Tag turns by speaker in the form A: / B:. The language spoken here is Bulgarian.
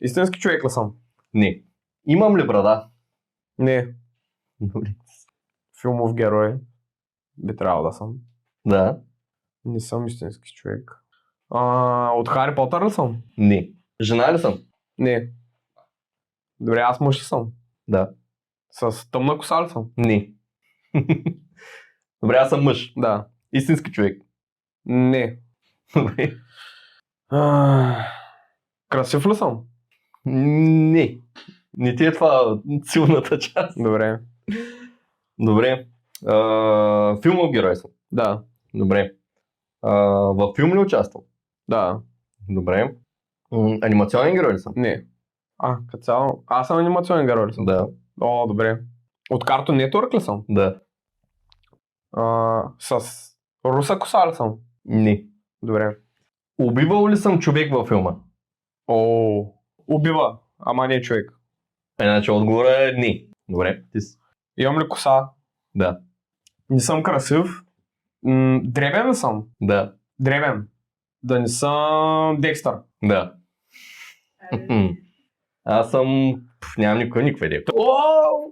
A: Истински човек ли съм?
B: Не. Имам ли брада?
A: Не.
B: Добре.
A: Филмов герой. Би трябвало да съм.
B: Да.
A: Не съм истински човек. От Хари Потър ли съм?
B: Не. Жена ли съм?
A: Не. Добре, аз мъж ли съм?
B: Да.
A: С тъмна коса ли съм?
B: Не. Добре, аз съм мъж.
A: Да.
B: Истински човек.
A: Не.
B: Добре.
A: Красив ли съм?
B: Не. Не ти е това силната част.
A: Добре.
B: Добре. Филмов герой съм.
A: Да.
B: Добре. Във филм ли участвам?
A: Да.
B: Добре. Анимационен герой ли съм?
A: Не. Като цяло. Аз съм анимационен герой ли съм?
B: Да.
A: О, добре. От Cartoon Network ли съм?
B: Да.
A: С руса коса ли съм?
B: Не.
A: Добре.
B: Убивал ли съм човек във филма?
A: О, убива, ама не човек.
B: Иначе отговорът е не. Добре. Ти си.
A: Имам ли коса?
B: Да.
A: Не съм красив. Дребен ли съм?
B: Да.
A: Дребен. Да не съм Декстър.
B: Да. Аз съм... Нямам никаква идея.
A: О!